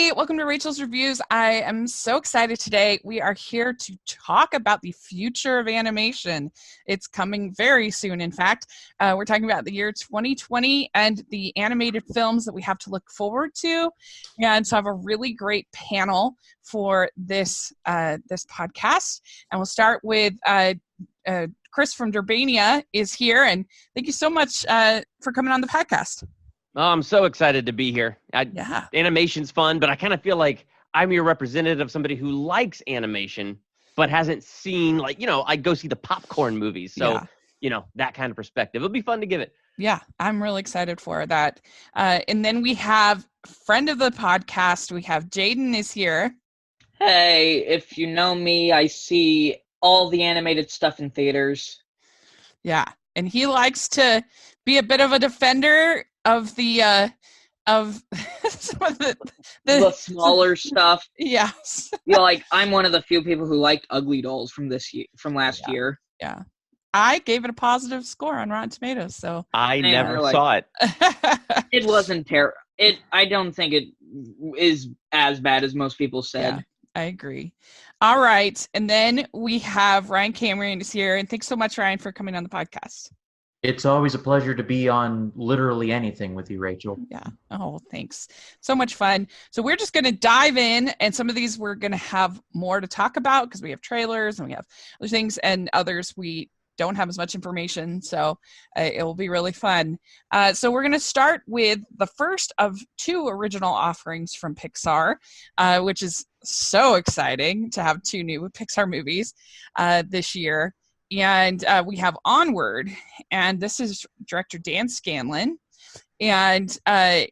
everybody. Welcome to Rachel's Reviews. I am so excited today. We are here to talk about the future of animation. It's coming very soon, in fact. We're talking about the year 2020 and the animated films that we have to look forward to. And so I have a really great panel for this podcast. And we'll start with Chris from Durbania is here. And thank you so much for coming on the podcast. Oh, I'm so excited to be here. Animation's fun, but I kind of feel like I'm your representative, somebody who likes animation, but hasn't seen, I go see the popcorn movies. So, that kind of perspective. It'll be fun to give it. Yeah, I'm really excited for that. And then we have friend of the podcast. We have Jaden is here. Hey, if you know me, I see all the animated stuff in theaters. Yeah, and he likes to be a bit of a defender of the some of the smaller stuff. Yes. I'm one of the few people who liked Ugly Dolls from last year. Yeah. I gave it a positive score on Rotten Tomatoes, so I never saw it. It wasn't terrible. I don't think it is as bad as most people said. Yeah, I agree. All right, and then we have Ryan Cameron is here, and thanks so much, Ryan, for coming on the podcast. It's always a pleasure to be on literally anything with you, Rachel. Yeah. Oh, thanks. So much fun. So we're just going to dive in, and some of these we're going to have more to talk about because we have trailers and we have other things, and others we don't have as much information. So it will be really fun. So we're going to start with the first of two original offerings from Pixar, which is so exciting to have two new Pixar movies this year. And we have Onward, and this is director Dan Scanlon. And I'm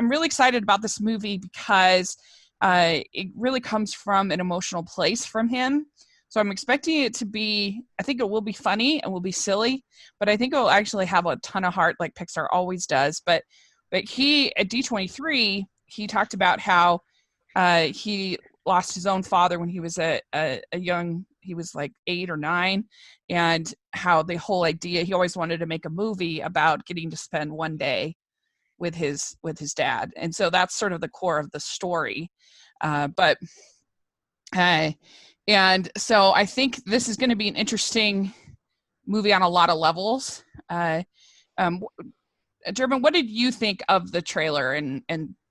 really excited about this movie because it really comes from an emotional place from him. So I'm expecting it to be, I think it will be funny and will be silly, but I think it will actually have a ton of heart like Pixar always does. But he, at D23, he talked about how he lost his own father when he was a young, he was like 8 or 9, and how the whole idea, he always wanted to make a movie about getting to spend one day with his dad. And so that's sort of the core of the story. And so I think this is going to be an interesting movie on a lot of levels. Durbin, what did you think of the trailer and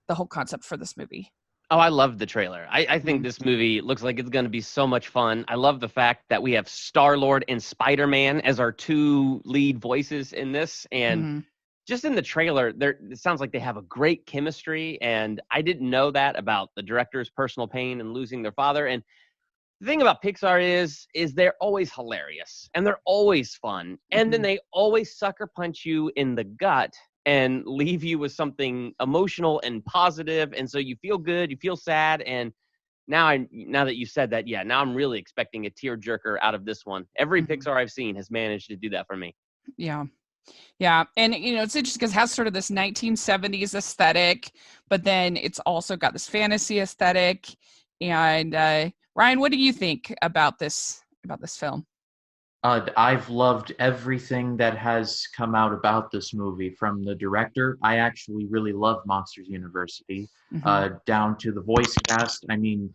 the whole concept for this movie? Oh, I loved the trailer. I think this movie looks like it's going to be so much fun. I love the fact that we have Star-Lord and Spider-Man as our two lead voices in this. And just in the trailer, it sounds like they have a great chemistry. And I didn't know that about the director's personal pain and losing their father. And the thing about Pixar is they're always hilarious and they're always fun. And then they always sucker punch you in the gut and leave you with something emotional and positive. And so you feel good, you feel sad. And now that you said that, now I'm really expecting a tearjerker out of this one. Every Pixar I've seen has managed to do that for me. Yeah. Yeah. And, it's interesting because it has sort of this 1970s aesthetic, but then it's also got this fantasy aesthetic. And Ryan, what do you think about this film? I've loved everything that has come out about this movie. From the director, I actually really love Monsters University, down to the voice cast. I mean,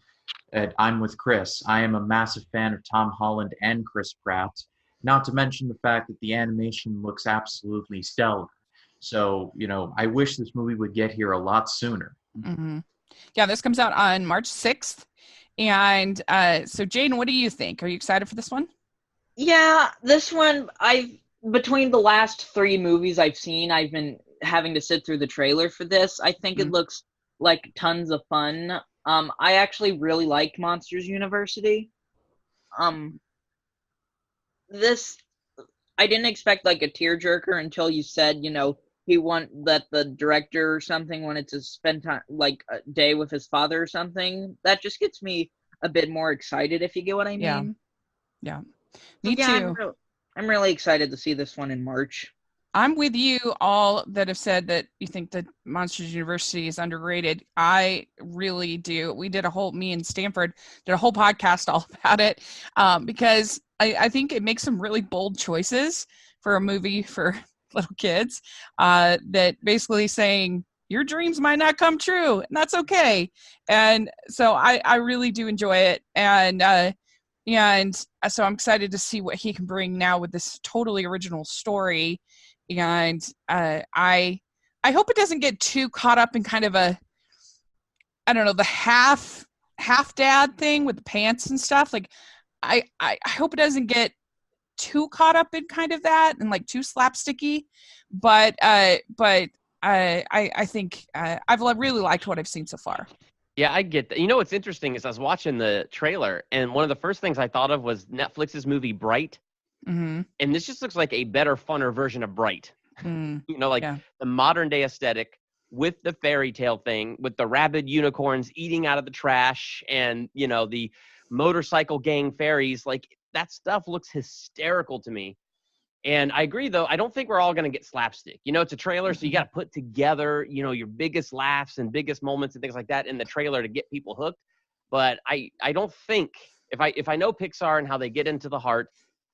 I'm with Chris. I am a massive fan of Tom Holland and Chris Pratt, not to mention the fact that the animation looks absolutely stellar. So, I wish this movie would get here a lot sooner. Yeah, this comes out on March 6th. And so, Jaden, what do you think? Are you excited for this one? Yeah, this one, between the last 3 movies I've seen, I've been having to sit through the trailer for this. I think it looks like tons of fun. I actually really liked Monsters University. This, I didn't expect like a tearjerker until you said, that the director or something wanted to spend time, like a day with his father or something. That just gets me a bit more excited, if you get what I mean. Yeah. Me too. I'm really excited to see this one in March. I'm with you all that have said that you think that Monsters University is underrated. I really do. Me and Stanford did a whole podcast all about it because I think it makes some really bold choices for a movie for little kids that basically saying, your dreams might not come true, and that's okay. And so I really do enjoy it. And so I'm excited to see what he can bring now with this totally original story. And I hope it doesn't get too caught up in kind of a, I don't know, the half dad thing with the pants and stuff. Like I hope it doesn't get too caught up in kind of that and like too slapsticky. But I think I've really liked what I've seen so far. Yeah, I get that. You know what's interesting is I was watching the trailer, and one of the first things I thought of was Netflix's movie Bright. Mm-hmm. And this just looks like a better, funner version of Bright. Mm, You know, like the modern day aesthetic with the fairy tale thing, with the rabid unicorns eating out of the trash, and, you know, the motorcycle gang fairies. Like, that stuff looks hysterical to me. And I agree, though. I don't think we're all going to get slapstick. You know, it's a trailer, so you got to put together, you know, your biggest laughs and biggest moments and things like that in the trailer to get people hooked. But I don't think, if I know Pixar and how they get into the heart,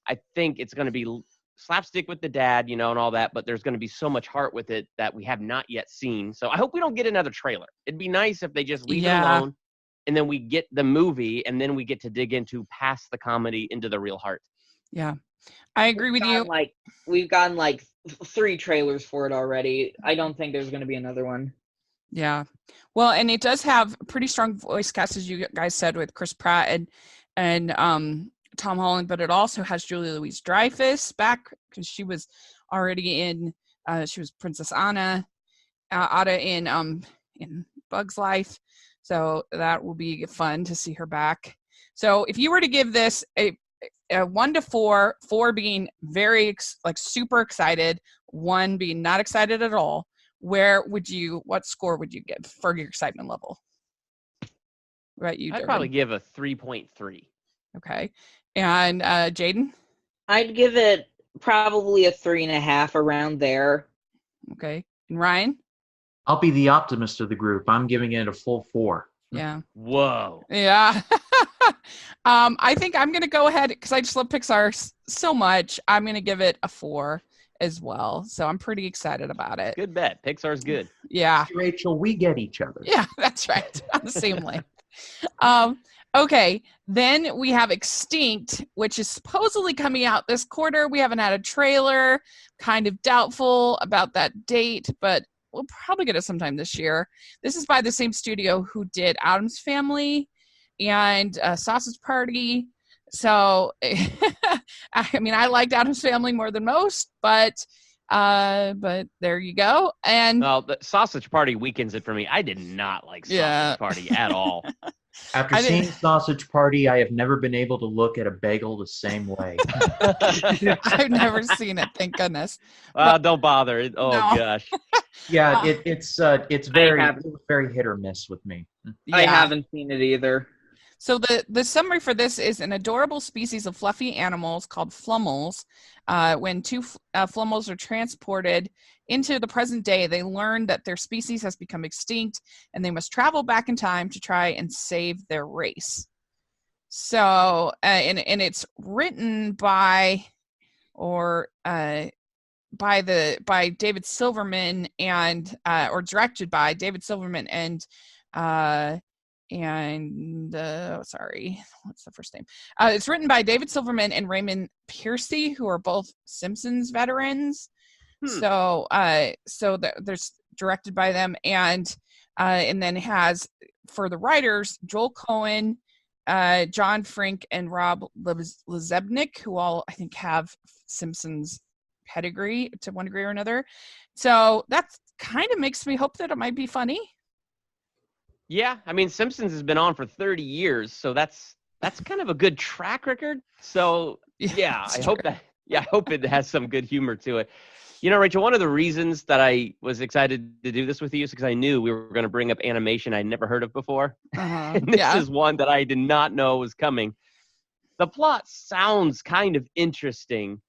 I think it's going to be slapstick with the dad, you know, and all that. But there's going to be so much heart with it that we have not yet seen. So I hope we don't get another trailer. It'd be nice if they just leave it alone, and then we get the movie, and then we get to dig into past the comedy into the real heart. Yeah. I agree with you. We've gotten like 3 trailers for it already. I don't think there's going to be another one. Yeah. Well, and it does have a pretty strong voice cast, as you guys said, with Chris Pratt and Tom Holland, but it also has Julia Louis-Dreyfus back because she was already in she was Princess Anna in Bug's Life. So that will be fun to see her back. So if you were to give this a 1 to 4, 4 being very super excited, 1 being not excited at all, what score would you give for your excitement level? Right, you. I'd probably give a 3.3. Okay, and Jaden? I'd give it probably a 3.5 around there. Okay, and Ryan? I'll be the optimist of the group. I'm giving it a full 4. Yeah. Whoa. Yeah. I think I'm going to go ahead because I just love Pixar so much. I'm going to give it a 4 as well. So I'm pretty excited about it. Good bet. Pixar's good. Yeah. Rachel, we get each other. Yeah, that's right. On the same lane. Okay. Then we have Extinct, which is supposedly coming out this quarter. We haven't had a trailer. Kind of doubtful about that date, but we'll probably get it sometime this year. This is by the same studio who did Addams Family and Sausage Party. So, I mean, I liked Addams Family more than most, but there you go. And well, the Sausage Party weakens it for me. I did not like Sausage Party at all. After seeing Sausage Party, I have never been able to look at a bagel the same way. I've never seen it, thank goodness. Don't bother. Oh no. Gosh. Yeah, it's very hit or miss with me. Yeah. I haven't seen it either. So the summary for this is an adorable species of fluffy animals called flummels. When 2 flummels are transported into the present day, they learn that their species has become extinct and they must travel back in time to try and save their race. So, and it's written by David Silverman and or directed by David Silverman and sorry, what's the first name? It's written by David Silverman and Raymond Piercy, who are both Simpsons veterans. So there's directed by them, and then has for the writers Joel Cohen, John Frink, and Rob Lezebnik, who all I think have Simpsons pedigree to one degree or another. So that kind of makes me hope that it might be funny. Yeah, I mean, Simpsons has been on for 30 years, so that's kind of a good track record. So yeah, I hope it has some good humor to it. You know, Rachel, one of the reasons that I was excited to do this with you is because I knew we were going to bring up animation I'd never heard of before. And this is one that I did not know was coming. The plot sounds kind of interesting,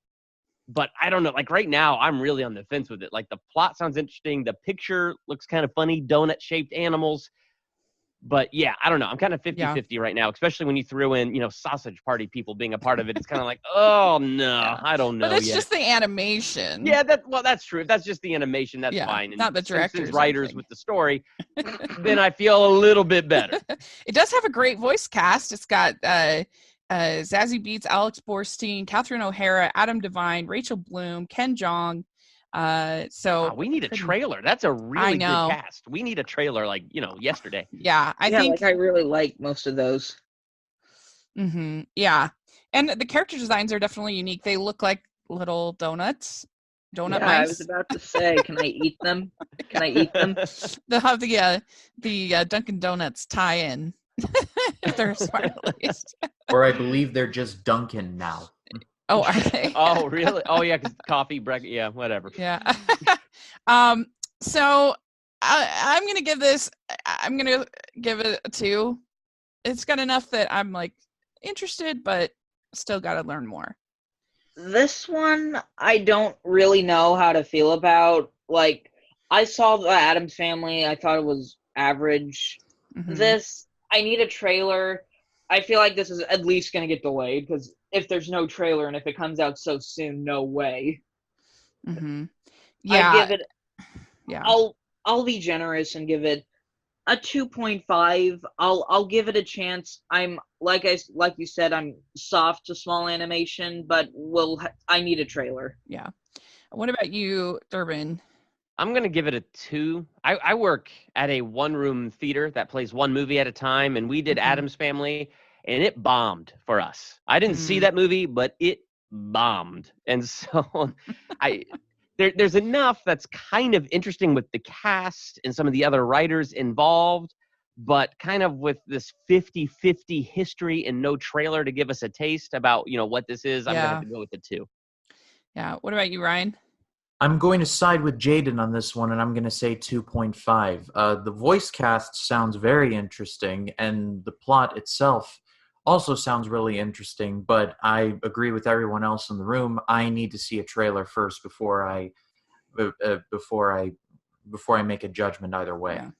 but I don't know. Like right now, I'm really on the fence with it. Like the plot sounds interesting. The picture looks kind of funny, donut-shaped animals. But yeah, I don't know. I'm kind of 50-50 right now, especially when you threw in, Sausage Party people being a part of it. It's kind of like, oh no, I don't know But it's yet. just the animation. Yeah, that's true. If that's just the animation, that's fine. And not the directors, writers with the story, then I feel a little bit better. It does have a great voice cast. It's got Zazie Beetz, Alex Borstein, Catherine O'Hara, Adam Devine, Rachel Bloom, Ken Jeong. So we need a trailer. That's a really good cast. We need a trailer yesterday. Yeah, I think I really like most of those. Mm-hmm. Yeah, and the character designs are definitely unique. They look like little donuts. Donut mice. I was about to say, can I eat them? Can I eat them? They'll have the Dunkin' Donuts tie-in. If they're smart, at least. Or I believe they're just Dunkin' now. Oh, are they? Oh, really? Oh, yeah, because coffee, breakfast, yeah, whatever. Yeah. So I'm gonna give this. I'm gonna give it a 2. It's got enough that I'm like interested, but still got to learn more. This one, I don't really know how to feel about. Like, I saw the Addams Family. I thought it was average. Mm-hmm. This, I need a trailer. I feel like this is at least going to get delayed, because if there's no trailer and if it comes out so soon, no way. Mm-hmm. Yeah. I give it. Yeah. I'll be generous and give it a 2.5. I'll give it a chance. I'm like you said, I'm soft to small animation, but I need a trailer. Yeah. What about you, Durbin? I'm going to give it a 2. I work at a one-room theater that plays one movie at a time, and we did Addams Family, and it bombed for us. I didn't see that movie, but it bombed. And so there's enough that's kind of interesting with the cast and some of the other writers involved, but kind of with this 50-50 history and no trailer to give us a taste about, what this is, I'm going to have to go with the 2. Yeah. What about you, Ryan? I'm going to side with Jaden on this one, and I'm going to say 2.5. The voice cast sounds very interesting, and the plot itself also sounds really interesting, but I agree with everyone else in the room. I need to see a trailer first before I make a judgment either way. Yeah.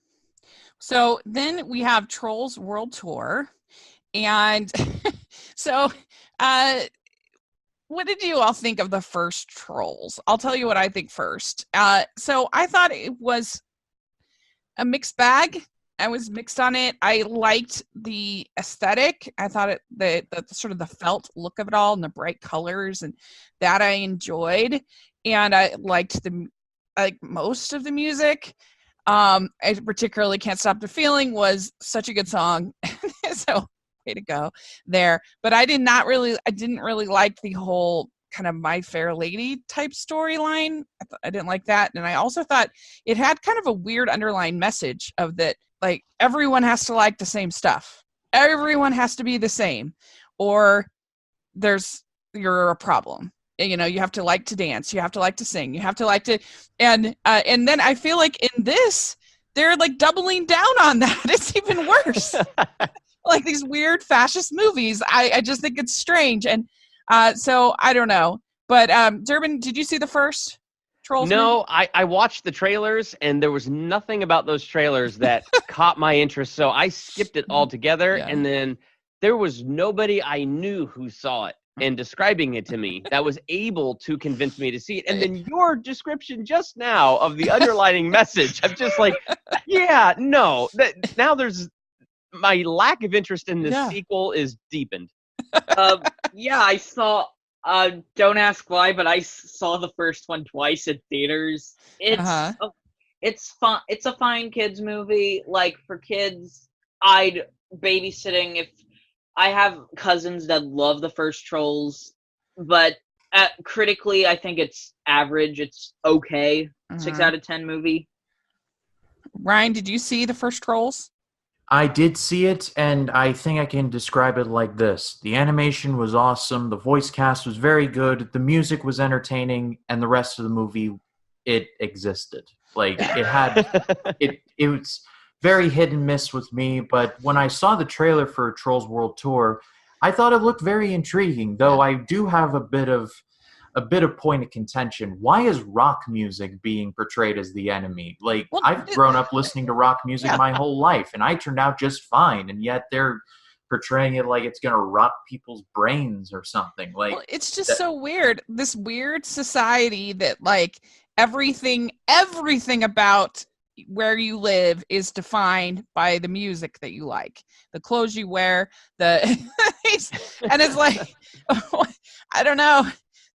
So then we have Trolls World Tour, and so what did you all think of the first Trolls? I'll tell you what I think first. So I thought it was a mixed bag. I was mixed on it. I liked the aesthetic. I thought the sort of the felt look of it all and the bright colors, and that I enjoyed. And I liked most of the music. I particularly Can't Stop the Feeling was such a good song. So way to go there. But I didn't really like the whole kind of My Fair Lady type storyline. I didn't like that. And I also thought it had kind of a weird underlying message of that, like, everyone has to like the same stuff. Everyone has to be the same, or you're a problem. You have to like to dance. You have to like to sing. You have to like to, and then I feel like in this, they're like doubling down on that. It's even worse. Like these weird fascist movies. I just think it's strange. And so I don't know. But Durbin, did you see the first Trolls? No, I watched the trailers, and there was nothing about those trailers that caught my interest. So I skipped it altogether. Yeah. And then there was nobody I knew who saw it and describing it to me that was able to convince me to see it. And then your description just now of the underlining message, I'm just like, yeah, no. Now there's my lack of interest in this sequel is deepened. I saw. Don't ask why, but I saw the first one twice at theaters. It's fun. It's a fine kids movie. Like, for kids, I'd babysitting. If I have cousins that love the first Trolls, but critically, I think it's average. It's okay. 6 out of 10 movie. Ryan, did you see the first Trolls? I did see it, and I think I can describe it like this. The animation was awesome, the voice cast was very good, the music was entertaining, and the rest of the movie, it existed. Like, it had... it was very hit and miss with me, but when I saw the trailer for Trolls World Tour, I thought it looked very intriguing, though I do have a bit of a bit of point of contention. Why is rock music being portrayed as the enemy? Like, Well, I've grown up listening to rock music Yeah. my whole life, and I turned out just fine, and yet they're portraying it like it's going to rot people's brains or something. Like, Well, it's just that- so weird. This weird society that like everything about where you live is defined by the music that you like, the clothes you wear, the and it's like I don't know.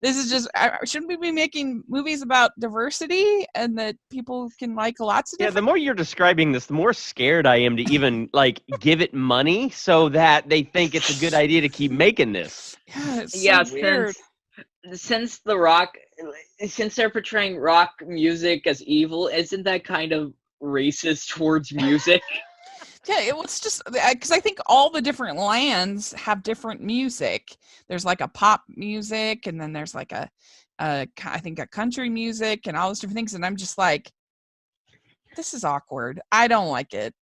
This is just shouldn't we be making movies about diversity and that people can like lots of Yeah, different the more you're describing this, the more scared I am to even like give it money so that they think it's a good idea to keep making this. Yeah, it's so Yeah, weird. since they're portraying rock music as evil, isn't that kind of racist towards music? Yeah, it was just because I think all the different lands have different music. There's like a pop music, and then there's like I think a country music, and all those different things. And I'm just like, this is awkward. I don't like it.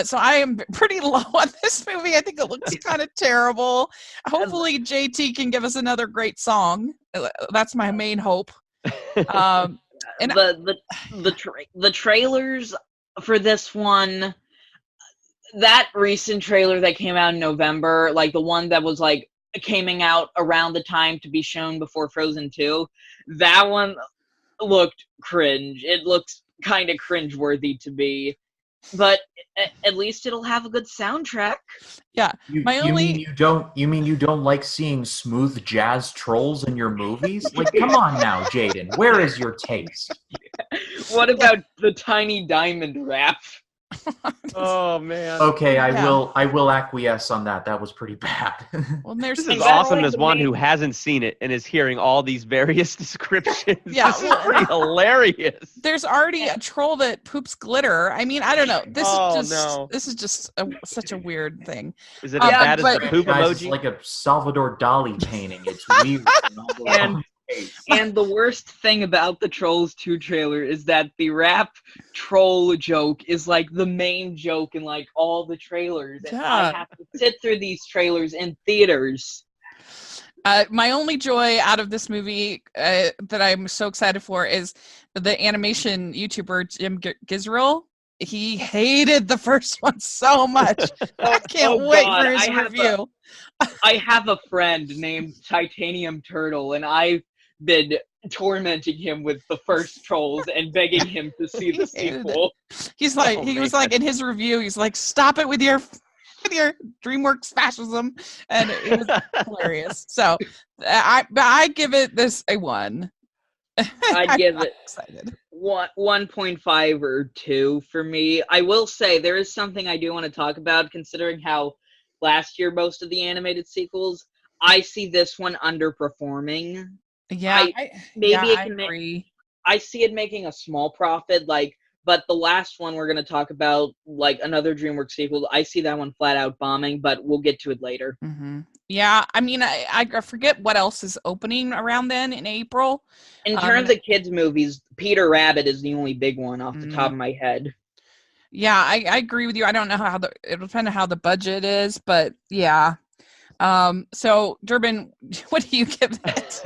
So I am pretty low on this movie. I think it looks kind of terrible. Hopefully, JT can give us another great song. That's my main hope. And the trailers for this one, that recent trailer that came out in November, like the one that was like coming out around the time to be shown before Frozen 2, that one looked cringe. It looks kind of cringeworthy to me, but at least it'll have a good soundtrack. yeah, You, my you only mean you don't like seeing smooth jazz trolls in your movies? Like, come on now, Jaden. Where is your taste? What about the Tiny Diamond rap? Oh man. Okay, Yeah. I will acquiesce on that. That was pretty bad. well, there's This Is is that awesome like as the one main- who hasn't seen it and is hearing all these various descriptions. Yeah, This is pretty hilarious. there's already a troll that poops glitter. I mean, I don't know. Oh, This is just such a weird thing. Is it as Yeah, bad as but- the poop Guys, it's emoji? like a Salvador Dali painting. It's weird. And all the And- wrong face. And the worst thing about the Trolls 2 trailer is that the rap troll joke is like the main joke in like all the trailers. And Yeah. I have to sit through these trailers in theaters. My only joy out of this movie that I'm so excited for is the animation YouTuber Jim Gizrel. He hated the first one so much. I can't oh wait God, for his I have review. I have a friend named Titanium Turtle, and I've been tormenting him with the first Trolls and begging him to see the He hated it. sequel. He's like, Oh, he was man. like in his review, he's like, stop it with your DreamWorks fascism, and it was hilarious. So I give it this a 1. I'd give I'm it excited. 1.5 or 2 for me. I will say there is something I do want to talk about, considering how last year most of the animated sequels, I see this one underperforming. Yeah, maybe yeah, it I can make- agree. I see it making a small profit, but the last one we're going to talk about, like another DreamWorks sequel, I see that one flat out bombing, but we'll get to it later. Hmm. Yeah, I mean, I forget what else is opening around then in April. In terms of kids' movies, Peter Rabbit is the only big one off the top of my head. Yeah, I agree with you. I don't know how it'll depend on how the budget is, but yeah. So Durbin, what do you give it?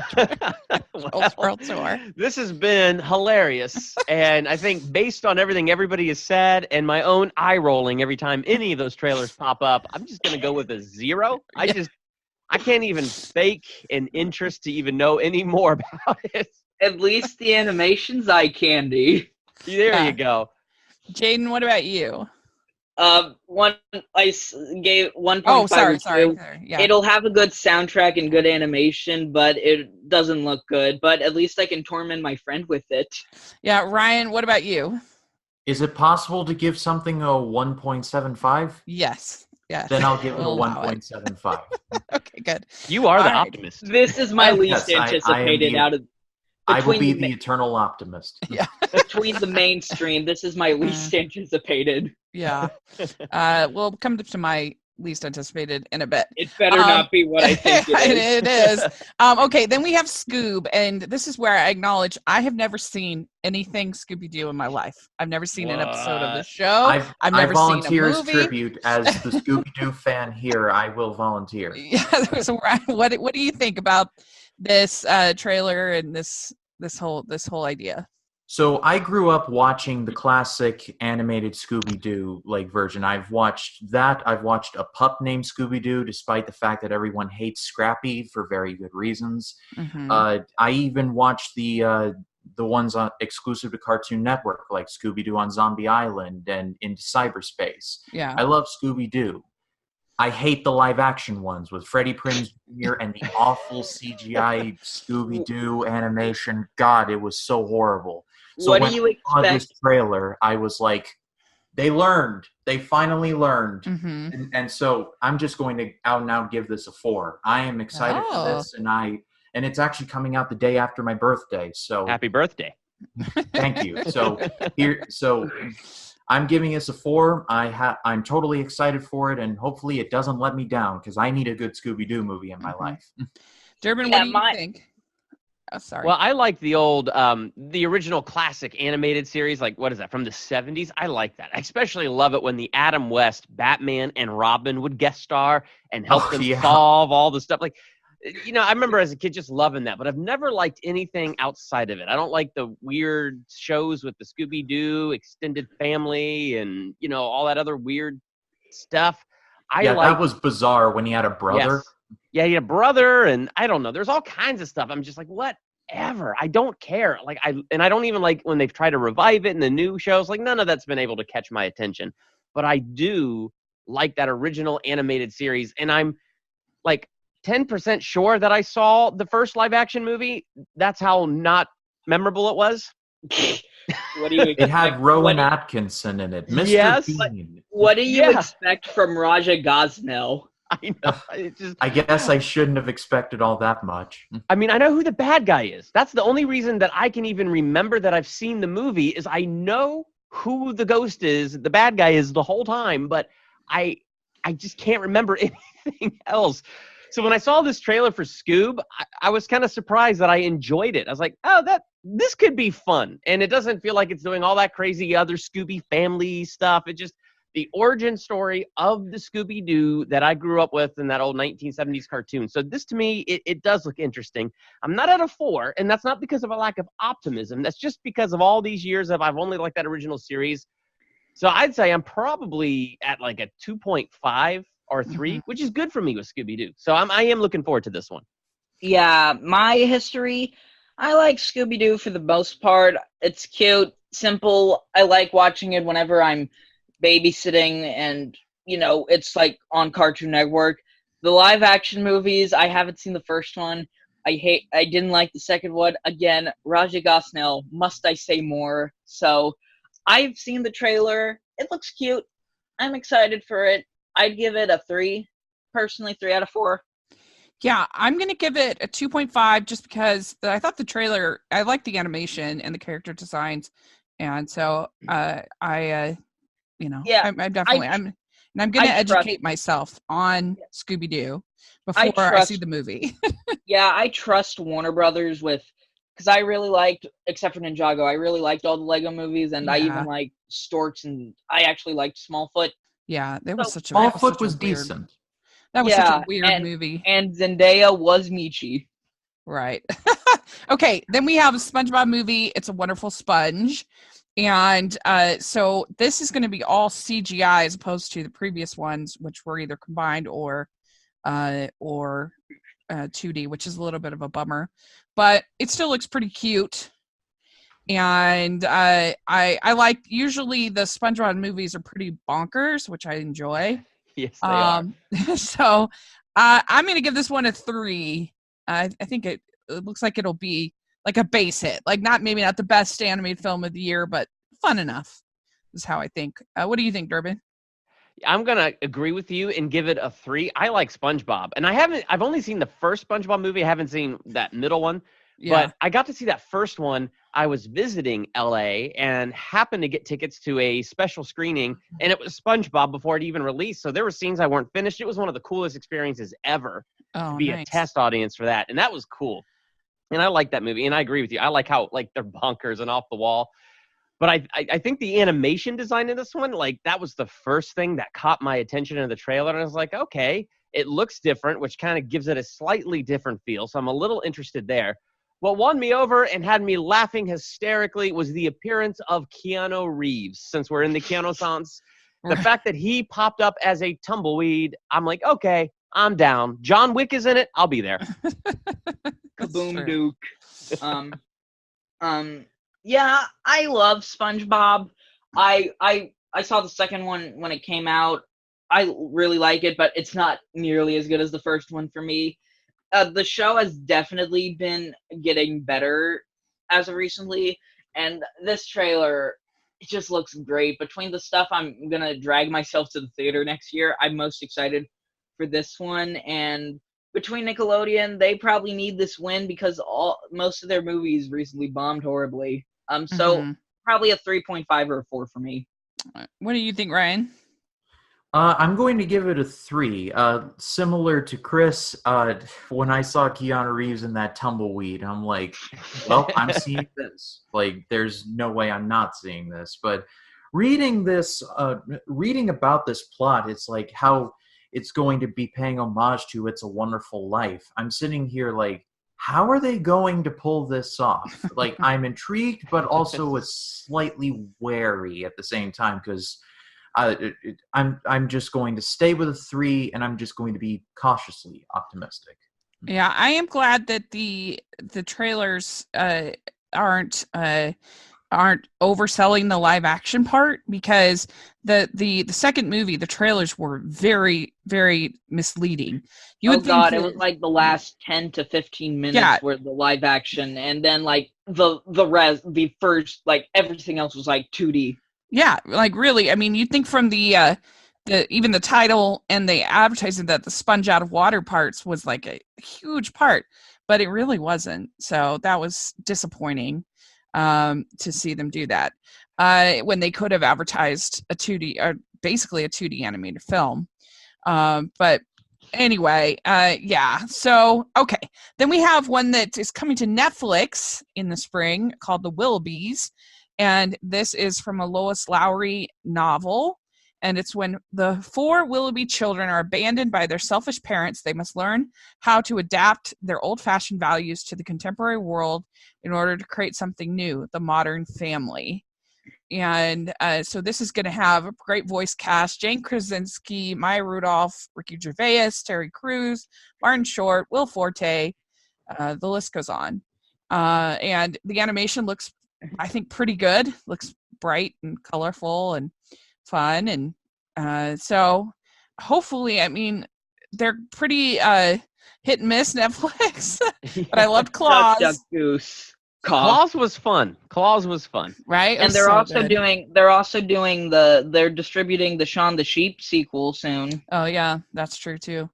Trolls World Tour. This has been hilarious, and I think based on everything everybody has said and my own eye rolling every time any of those trailers pop up, I'm just gonna go with a 0. I can't even fake an interest to even know any more about it. At least the animation's eye candy. There Yeah. you go. Jaden, what about you? Gave 1.5. Oh, or sorry. 2. Yeah. It'll have a good soundtrack and good animation, but it doesn't look good. But at least I can torment my friend with it. Yeah, Ryan, what about you? Is it possible to give something a 1.75? Yes. Yes. Then I'll give it a We'll allow it. 1.75. Okay, good. You are the All right. optimist. This is my Yes, least I am anticipated the- out of I will be between the eternal optimist. between the mainstream. This is my least anticipated. Yeah. We'll come to my least anticipated in a bit. It better not be what I think it is. It is. Okay, then we have Scoob, and this is where I acknowledge I have never seen anything Scooby-Doo in my life. I've never seen an episode of the What? show. I've I never volunteer seen a as movie. tribute as the Scooby-Doo fan here. I will volunteer. Yeah, so Ryan, what do you think about this trailer and this whole idea? So I grew up watching the classic animated Scooby-Doo version. I've watched that. I've watched A Pup Named Scooby-Doo, despite the fact that everyone hates Scrappy for very good reasons. Mm-hmm. I even watched the ones exclusive to Cartoon Network, like Scooby-Doo on Zombie Island and Into Cyberspace. Yeah. I love Scooby-Doo. I hate the live-action ones with Freddie Prinze Jr. and the awful CGI Scooby-Doo animation. God, it was so horrible. So what when do you I saw expect? this trailer, I was like, they learned. They finally learned. Mm-hmm. And so I'm just going to out and out give this a 4. I am excited for this, and it's actually coming out the day after my birthday. So Happy birthday. thank you. So I'm giving this a 4. I'm totally excited for it, and hopefully it doesn't let me down because I need a good Scooby-Doo movie in my life. Durbin, Yeah, what do you think? Oh, sorry. Well, I like the old, the original classic animated series. Like, what is that, from the 70s? I like that. I especially love it when the Adam West Batman and Robin would guest star and help them solve all the stuff. Like, I remember as a kid just loving that, but I've never liked anything outside of it. I don't like the weird shows with the Scooby-Doo extended family and, all that other weird stuff. That was bizarre when he had a brother. Yes. Yeah, he had a brother, and I don't know. There's all kinds of stuff. I'm just like, whatever. I don't care. I don't even like when they've tried to revive it in the new shows. Like, none of that's been able to catch my attention. But I do like that original animated series, and I'm like 10% sure that I saw the first live action movie. That's how not memorable it was. What do you expect? It had Rowan Atkinson in it. Mr. Yes. Bean. What do you expect from Raja Gosnell? I know. I guess I shouldn't have expected all that much. I mean, I know who the bad guy is. That's the only reason that I can even remember that I've seen the movie is I know who the ghost is, the bad guy is the whole time, but I just can't remember anything else. So when I saw this trailer for Scoob, I was kind of surprised that I enjoyed it. I was like, oh, this could be fun. And it doesn't feel like it's doing all that crazy other Scooby family stuff. It just, the origin story of the Scooby-Doo that I grew up with in that old 1970s cartoon. So this, to me, it does look interesting. I'm not at a 4, and that's not because of a lack of optimism. That's just because of all these years of I've only liked that original series. So I'd say I'm probably at like a 2.5 or 3, which is good for me with Scooby-Doo. So I am looking forward to this one. Yeah, my history, I like Scooby-Doo for the most part. It's cute, simple. I like watching it whenever I'm babysitting and, it's like on Cartoon Network. The live action movies, I haven't seen the first one. I didn't like the second one. Again, Raja Gosnell, must I say more? So I've seen the trailer. It looks cute. I'm excited for it. I'd give it a 3. Personally, 3 out of 4. Yeah, I'm going to give it a 2.5 just because I thought the trailer, I like the animation and the character designs. And so I'm definitely, I'm going to educate myself on Scooby-Doo before I see the movie. Yeah, I trust Warner Brothers because I really liked, except for Ninjago, I really liked all the Lego movies, and I even liked Storks, and I actually liked Smallfoot. Yeah, that was such a Smallfoot was decent. That was such a weird movie. And Zendaya was Michi. Right. Okay, then we have a SpongeBob movie. It's a Wonderful Sponge. And so this is going to be all CGI as opposed to the previous ones, which were either combined or 2D, which is a little bit of a bummer. But it still looks pretty cute. And I like, usually the SpongeBob movies are pretty bonkers, which I enjoy. Yes, they are. So I'm going to give this one a 3. I think it looks like it'll be like a base hit, like maybe not the best animated film of the year, but fun enough is how I think. What do you think, Durbin? I'm going to agree with you and give it a 3. I like SpongeBob, and I've only seen the first SpongeBob movie. I haven't seen that middle one, but I got to see that first one. I was visiting LA and happened to get tickets to a special screening, and it was SpongeBob before it even released. So there were scenes I weren't finished. It was one of the coolest experiences ever to be a test audience for that. And that was cool. And I like that movie. And I agree with you. I like how they're bonkers and off the wall. But I think the animation design in this one, that was the first thing that caught my attention in the trailer. And I was like, okay. It looks different, which kind of gives it a slightly different feel. So I'm a little interested there. What won me over and had me laughing hysterically was the appearance of Keanu Reeves. Since we're in the Keanu-sans, the fact that he popped up as a tumbleweed, I'm like, okay, I'm down. John Wick is in it. I'll be there. Kaboom Duke. Yeah, I love SpongeBob. I saw the second one when it came out. I really like it, but it's not nearly as good as the first one for me. The show has definitely been getting better as of recently, and this trailer, it just looks great. Between the stuff I'm gonna drag myself to the theater next year, I'm most excited for this one. And between Nickelodeon, they probably need this win because most of their movies recently bombed horribly. So probably a 3.5 or a 4 for me. What do you think, Ryan? I'm going to give it a 3. Similar to Chris, when I saw Keanu Reeves in that tumbleweed, I'm like, well, I'm seeing this. Like, there's no way I'm not seeing this. But reading about this plot, it's like how it's going to be paying homage to It's a Wonderful Life. I'm sitting here like, how are they going to pull this off? Like, I'm intrigued, but also slightly wary at the same time because I'm just going to stay with a 3, and I'm just going to be cautiously optimistic. Yeah, I am glad that the trailers aren't overselling the live action part, because the second movie, the trailers were very, very misleading. You would think it was like the last 10 to 15 minutes were the live action, and then like the first, like everything else was like 2D. Yeah, like really. I mean, you'd think from the even the title and the advertising that the sponge out of water parts was like a huge part, but it really wasn't. So that was disappointing to see them do that when they could have advertised a 2D or basically a 2D animated film. But anyway, yeah. So okay, then we have one that is coming to Netflix in the spring called The Willoughbys. And this is from a Lois Lowry novel. And it's when the 4 Willoughby children are abandoned by their selfish parents, they must learn how to adapt their old-fashioned values to the contemporary world in order to create something new, the modern family. And so this is going to have a great voice cast: Jane Krasinski, Maya Rudolph, Ricky Gervais, Terry Crews, Martin Short, Will Forte. The list goes on. And the animation looks, I think, pretty good. Looks bright and colorful and fun. And so hopefully, I mean, they're pretty hit and miss, Netflix. But I loved Claws. Duck, Goose. Claws was fun. Right? And they're they're distributing the Shaun the Sheep sequel soon. Oh yeah, that's true too.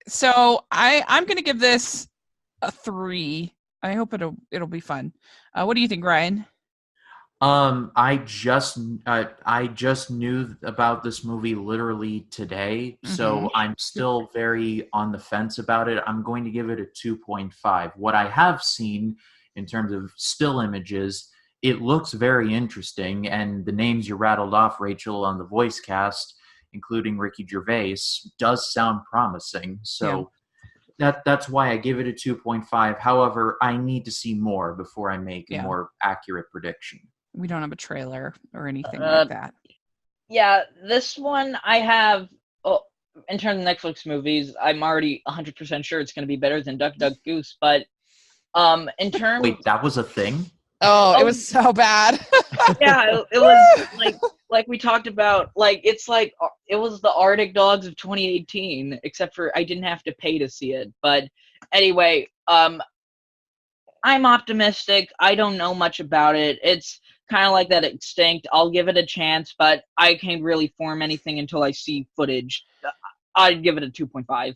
So I'm gonna give this a 3. I hope it'll be fun. What do you think, Ryan? I just knew about this movie literally today, so I'm still very on the fence about it. I'm going to give it a 2.5. What I have seen in terms of still images, it looks very interesting, and the names you rattled off, Rachel, on the voice cast, including Ricky Gervais, does sound promising. So that's why I give it a 2.5. However, I need to see more before I make a more accurate prediction. We don't have a trailer or anything like that. Yeah, this one I have. In terms of Netflix movies, I'm already 100% sure it's going to be better than Duck, Duck, Goose. But in terms, wait, that was a thing? Oh, it was so bad. Yeah, it was like we talked about. Like it was the Arctic Dogs of 2018, except for I didn't have to pay to see it. But anyway, I'm optimistic. I don't know much about it. It's kind of like that Extinct. I'll give it a chance, but I can't really form anything until I see footage. I'd give it a 2.5.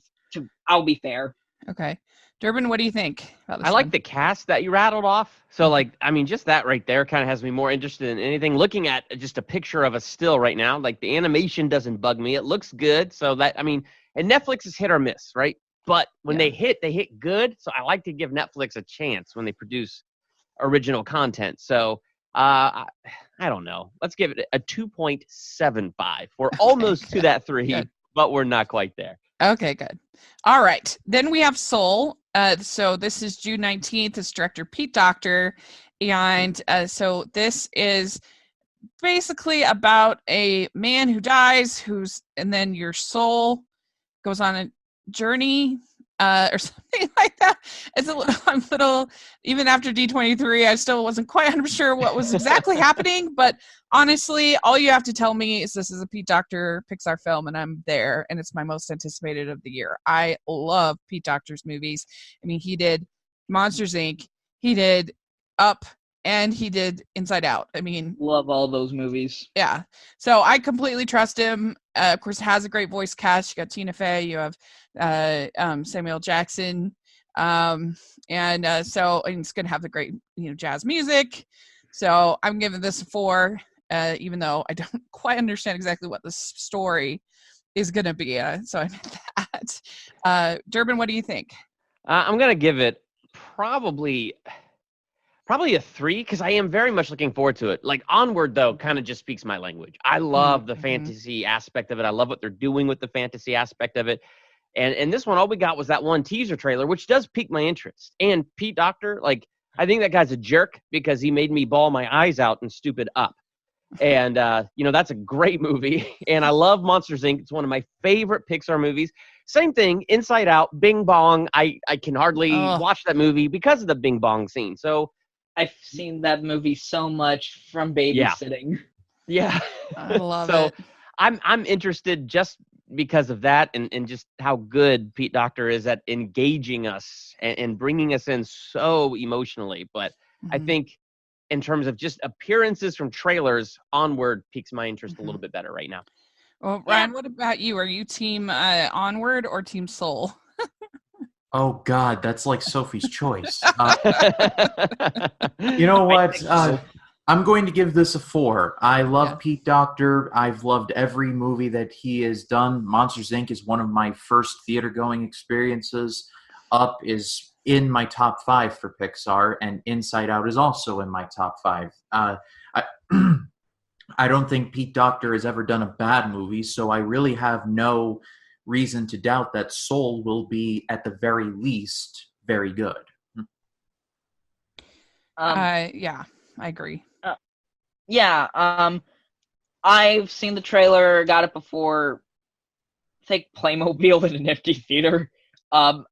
I'll be fair. Okay. Durbin, what do you think about this? I like the cast that you rattled off. So, like, I mean, just that right there kind of has me more interested in anything. Looking at just a picture of a still right now, like the animation doesn't bug me. It looks good. So that, I mean, and Netflix is hit or miss, right? But when they hit good. So I like to give Netflix a chance when they produce original content. So I don't know. Let's give it a 2.75. We're almost to that 3, but we're not quite there. Okay, good. All right. Then we have Soul. So this is June 19th. It's director Pete Docter. And so this is basically about a man who dies, and then your soul goes on a journey or something like that. I'm little, even after D23, I still wasn't quite 100% sure what was exactly happening. But honestly, all you have to tell me is this is a Pete Docter Pixar film, and I'm there, and it's my most anticipated of the year. I love Pete Docter's movies. I mean, he did Monsters, Inc., he did Up, and he did Inside Out. I mean, love all those movies. Yeah. So I completely trust him. Of course, has a great voice cast. You got Tina Fey. You have Samuel Jackson. So it's going to have the great, jazz music. So I'm giving this a 4, even though I don't quite understand exactly what the story is going to be. So I meant that. Durbin, what do you think? I'm going to give it probably a 3, because I am very much looking forward to it. Like, Onward, though, kind of just speaks my language. I love the fantasy aspect of it. I love what they're doing with the fantasy aspect of it. And this one, all we got was that one teaser trailer, which does pique my interest. And Pete Docter, like, I think that guy's a jerk because he made me bawl my eyes out in Stupid Up. And, that's a great movie. And I love Monsters, Inc. It's one of my favorite Pixar movies. Same thing, Inside Out, Bing Bong. I can hardly watch that movie because of the Bing Bong scene. So I've seen that movie so much from babysitting. Yeah. I love it. So I'm interested just because of that and just how good Pete Docter is at engaging us and bringing us in so emotionally. But I think in terms of just appearances from trailers, Onward piques my interest a little bit better right now. Well, Ryan, what about you? Are you team Onward or team Soul? Oh, God, that's like Sophie's Choice. You know what? I'm going to give this a 4. I love Pete Docter. I've loved every movie that he has done. Monsters, Inc. is one of my first theater-going experiences. Up is in my top 5 for Pixar, and Inside Out is also in my top 5. I don't think Pete Docter has ever done a bad movie, so I really have no reason to doubt that Soul will be, at the very least, very good. Yeah, I agree. I've seen the trailer, got it before. Think Playmobil in an empty theater. I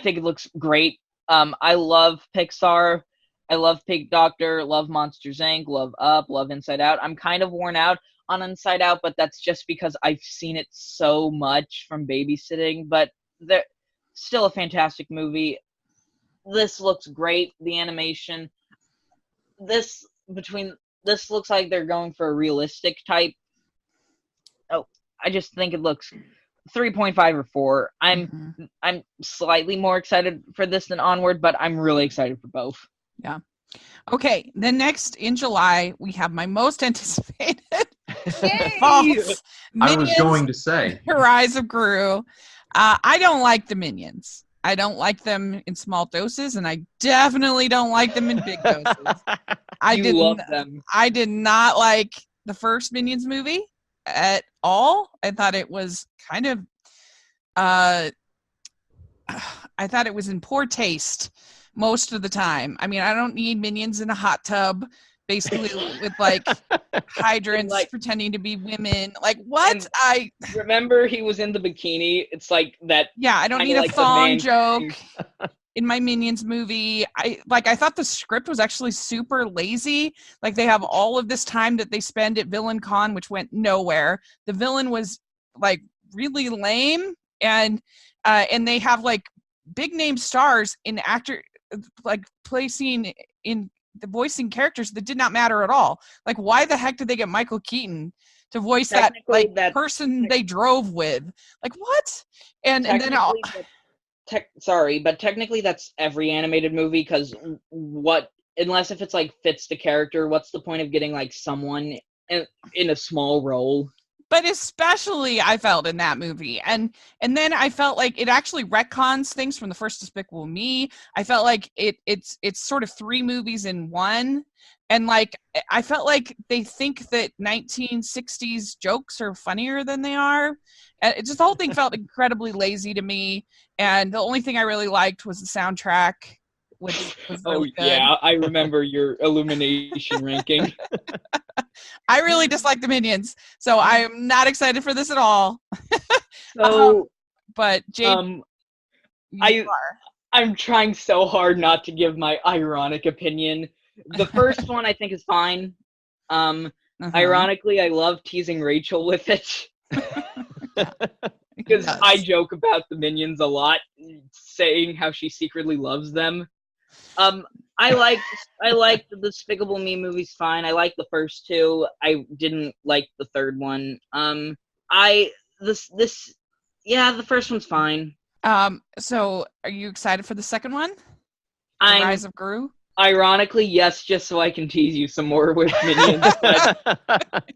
think it looks great. I love Pixar. I love Pete Docter, love Monsters, Inc., love Up, love Inside Out. I'm kind of worn out on Inside Out, but that's just because I've seen it so much from babysitting. But they're still a fantastic movie. This looks great. The animation. This looks like they're going for a realistic type. Oh, I just think it looks 3.5 or 4. I'm slightly more excited for this than Onward, but I'm really excited for both. Yeah. Okay. Then next in July, we have my most anticipated false I was going to say Rise of Gru. I don't like the Minions. I don't like them in small doses, and I definitely don't like them in big doses. I did not like the first Minions movie at all. I thought it was kind of I thought it was in poor taste most of the time. I mean, I don't need Minions in a hot tub, basically with like hydrants pretending to be women. Like what? I remember he was in the bikini. It's like that. Yeah, I don't need a thong joke in my Minions movie. I thought the script was actually super lazy. Like they have all of this time that they spend at Villain Con, which went nowhere. The villain was like really lame, and they have like big name stars in actor like placing in the voicing characters that did not matter at all. Like why the heck did they get Michael Keaton to voice that person they drove with? Like what? And then but technically that's every animated movie, because unless if it's like fits the character, what's the point of getting like someone in a small role? but especially I felt in that movie. And then I felt like it actually retcons things from the first Despicable Me. I felt like it's sort of 3 movies in one. And like I felt like they think that 1960s jokes are funnier than they are. And it just the whole thing felt incredibly lazy to me. And the only thing I really liked was the soundtrack, which was really good. Yeah, I remember your Illumination ranking. I really dislike the Minions, so I am not excited for this at all. So, but Jade, I'm trying so hard not to give my ironic opinion. The first one I think is fine. Ironically, I love teasing Rachel with it. Because I joke about the Minions a lot, saying how she secretly loves them. I like the Despicable Me movies fine. I like the first 2. I didn't like the third one. The first one's fine. So are you excited for the second one? The Rise of Gru? Ironically, yes, just so I can tease you some more with Minions. But,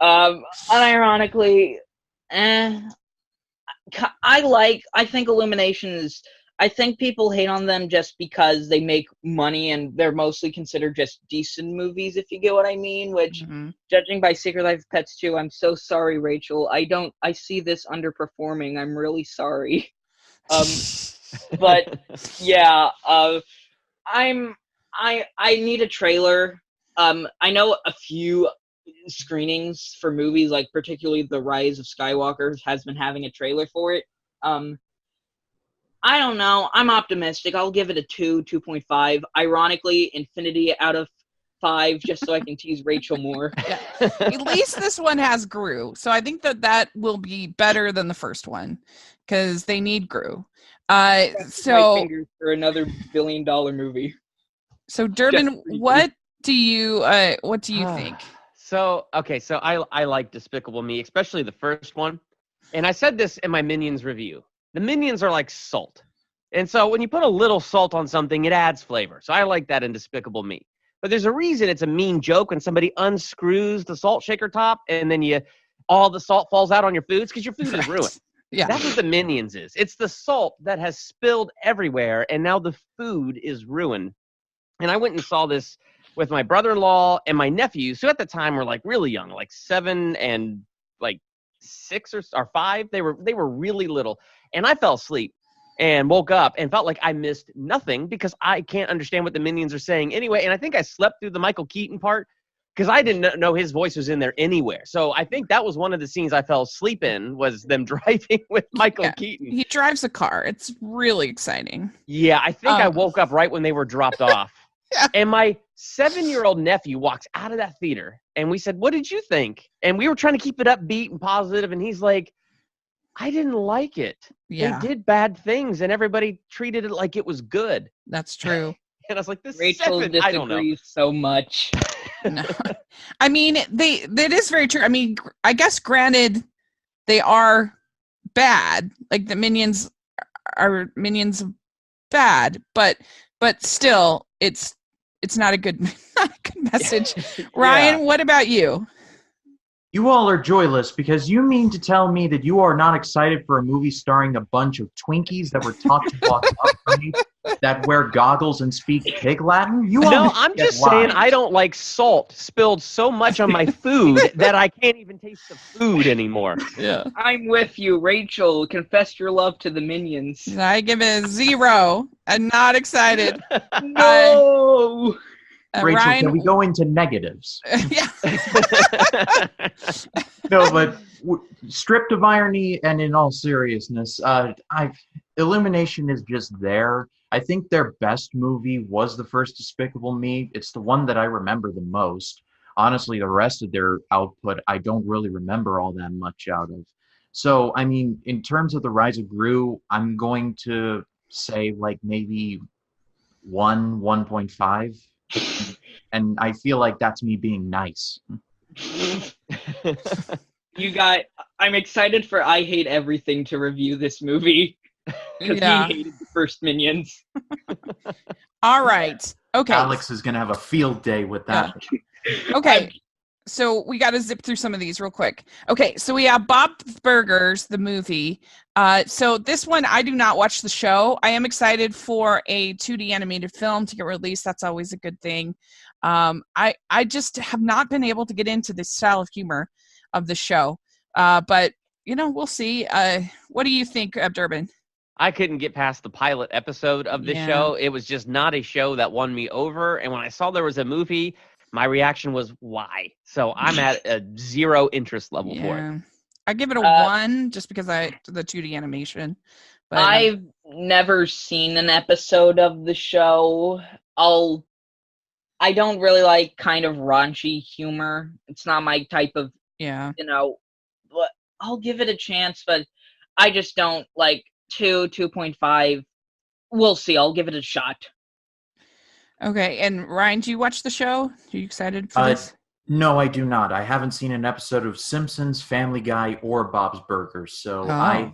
unironically, I think Illumination is. I think people hate on them just because they make money and they're mostly considered just decent movies, if you get what I mean, which, judging by Secret Life of Pets 2, I'm so sorry, Rachel. I see this underperforming. I'm really sorry. But, yeah, I need a trailer. I know a few screenings for movies, like particularly The Rise of Skywalker has been having a trailer for it. I don't know. I'm optimistic. I'll give it a 2.5. Ironically, Infinity out of 5, just so I can tease Rachel more. Yeah. At least this one has Gru, so I think that will be better than the first one because they need Gru. So my fingers for another $1 billion movie. So Durbin, what do you think? So I like Despicable Me, especially the first one, and I said this in my Minions review. The Minions are like salt. And so when you put a little salt on something, it adds flavor. So I like that in Despicable Me. But there's a reason it's a mean joke when somebody unscrews the salt shaker top and then all the salt falls out on your foods because your food is ruined. Yeah. That's what the Minions is. It's the salt that has spilled everywhere and now the food is ruined. And I went and saw this with my brother-in-law and my nephews, who at the time were like really young, like 7 and like 6 or 5. They were really little. And I fell asleep and woke up and felt like I missed nothing because I can't understand what the Minions are saying anyway. And I think I slept through the Michael Keaton part because I didn't know his voice was in there anywhere. So I think that was one of the scenes I fell asleep in was them driving with Michael Keaton. He drives a car. It's really exciting. Yeah, I think I woke up right when they were dropped off. Yeah. And my 7-year-old nephew walks out of that theater and we said, "What did you think?" And we were trying to keep it upbeat and positive, and he's like, "I didn't like it. Yeah. They did bad things and everybody treated it like it was good." That's true. And I was like, this Rachel is 7. I don't know. disagrees so much. No. I mean, that is very true. I mean, I guess granted, they are bad. Like the Minions are bad, but still, it's not a good message. Ryan, what about you? You all are joyless because you mean to tell me that you are not excited for a movie starring a bunch of Twinkies that were taught to walk upright, that wear goggles and speak pig Latin? No, I'm just saying I don't like salt spilled so much on my food that I can't even taste the food anymore. Yeah. I'm with you, Rachel. Confess your love to the Minions. I give it a 0. I'm not excited. No. Rachel, Ryan, can we go into negatives? Yeah. No, but stripped of irony and in all seriousness, Illumination is just there. I think their best movie was the first Despicable Me. It's the one that I remember the most. Honestly, the rest of their output, I don't really remember all that much out of. So, I mean, in terms of The Rise of Gru, I'm going to say like maybe 1.5. And I feel like that's me being nice. I'm excited for I Hate Everything to review this movie. Because he hated the first Minions. All right. Okay. Alex is going to have a field day with that. Okay. So we got to zip through some of these real quick. Okay, so we have Bob's Burgers, the movie. So this one, I do not watch the show. I am excited for a 2D animated film to get released. That's always a good thing. I just have not been able to get into this style of humor of the show. But, we'll see. What do you think, Durbin? I couldn't get past the pilot episode of this show. It was just not a show that won me over. And when I saw there was a movie, my reaction was, why? So I'm at a 0 interest level for it. I give it a 1 just because the 2D animation. But I've never seen an episode of the show. I don't really like kind of raunchy humor. It's not my type of, but I'll give it a chance, but I just don't like 2.5. We'll see. I'll give it a shot. Okay, and Ryan, do you watch the show? Are you excited for this? No, I do not. I haven't seen an episode of Simpsons, Family Guy, or Bob's Burgers, so I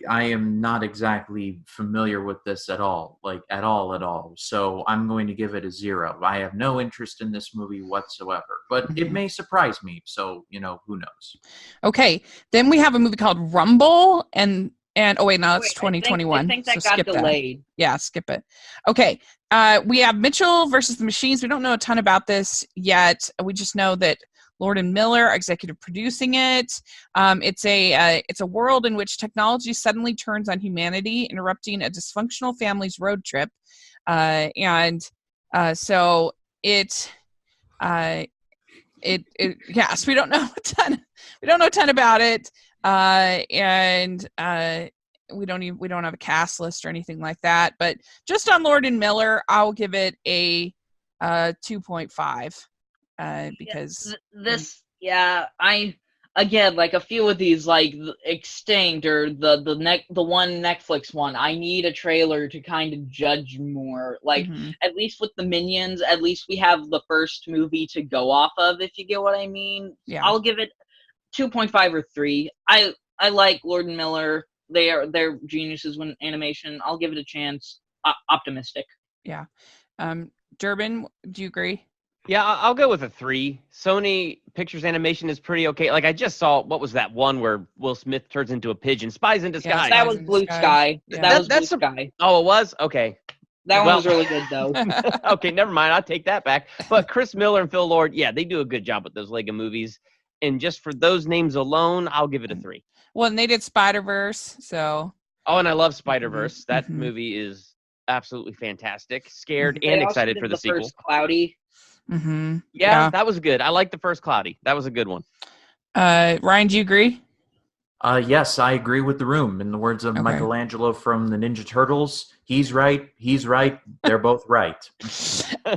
am not exactly familiar with this at all, at all. So I'm going to give it a 0. I have no interest in this movie whatsoever, but it may surprise me. So who knows? Okay, then we have a movie called Rumble, and oh wait, no, it's 2021. I think that so got delayed. That. Yeah, skip it. Okay, we have Mitchell versus the Machines. We don't know a ton about this yet. We just know that Lord and Miller are executive producing it. It's a world in which technology suddenly turns on humanity, interrupting a dysfunctional family's road trip, so it yes, we don't know a ton. We don't know a ton about it, and we don't have a cast list or anything like that. But just on Lord and Miller, I'll give it a 2.5 because I again, like a few of these, like Extinct or the one Netflix one, I need a trailer to kind of judge more. Like at least with the Minions, at least we have the first movie to go off of, if you get what I mean. Yeah. I'll give it 2.5 or 3. I like Lord and Miller. They're geniuses when animation. I'll give it a chance. Optimistic. Yeah. Durbin, do you agree? Yeah, I'll go with a 3. Sony Pictures Animation is pretty okay. Like, I just saw, what was that one where Will Smith turns into a pigeon? Spies in Disguise. That was Blue Sky. Yeah. That was Blue Sky. Oh, it was? Okay. That one was really good, though. Okay, never mind. I'll take that back. But Chris Miller and Phil Lord, yeah, they do a good job with those Lego movies. And just for those names alone, I'll give it a 3. Well, and they did Spider-Verse, so. Oh, and I love Spider-Verse. That movie is absolutely fantastic. Scared and excited for the sequel. First Cloudy. Yeah, that was good. I like the first Cloudy. That was a good one. Ryan, do you agree? Yes, I agree with the room. In the words of Michelangelo from the Ninja Turtles, he's right, they're both right.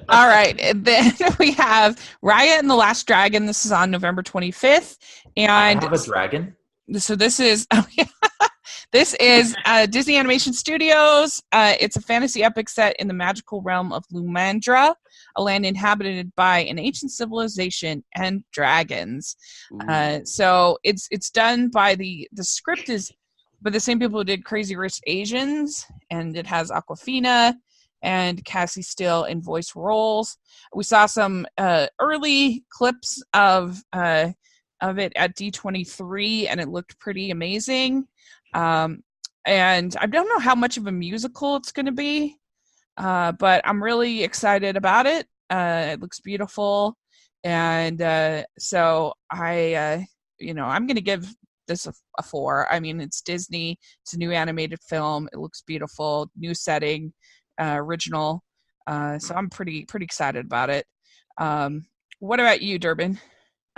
All right. And then we have Raya and the Last Dragon. This is on November 25th. And I have a dragon. So this is this is Disney Animation Studios. It's a fantasy epic set in the magical realm of Lumandra, a land inhabited by an ancient civilization and dragons. So it's done by the script is by the same people who did Crazy Rich Asians, and it has Awkwafina and Cassie Steele in voice roles. We saw some early clips of it at D23, and it looked pretty amazing. And I don't know how much of a musical it's going to be, but I'm really excited about it. It looks beautiful, and so I'm going to give this a 4. I mean, it's Disney. It's a new animated film. It looks beautiful, new setting, original. So I'm pretty excited about it. What about you, Durbin?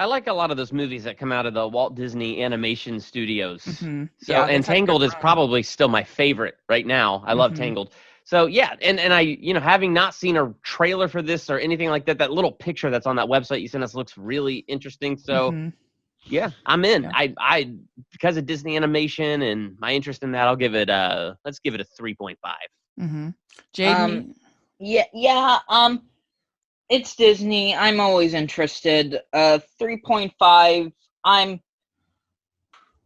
I like a lot of those movies that come out of the Walt Disney Animation Studios. So, yeah, and Tangled is probably still my favorite right now. I love Tangled. So yeah, and I, having not seen a trailer for this or anything like that, that little picture that's on that website you sent us looks really interesting. So yeah, I'm in. Yeah. I because of Disney Animation and my interest in that, I'll give it let's give it a 3.5. Jaden? It's Disney. I'm always interested. 3.5.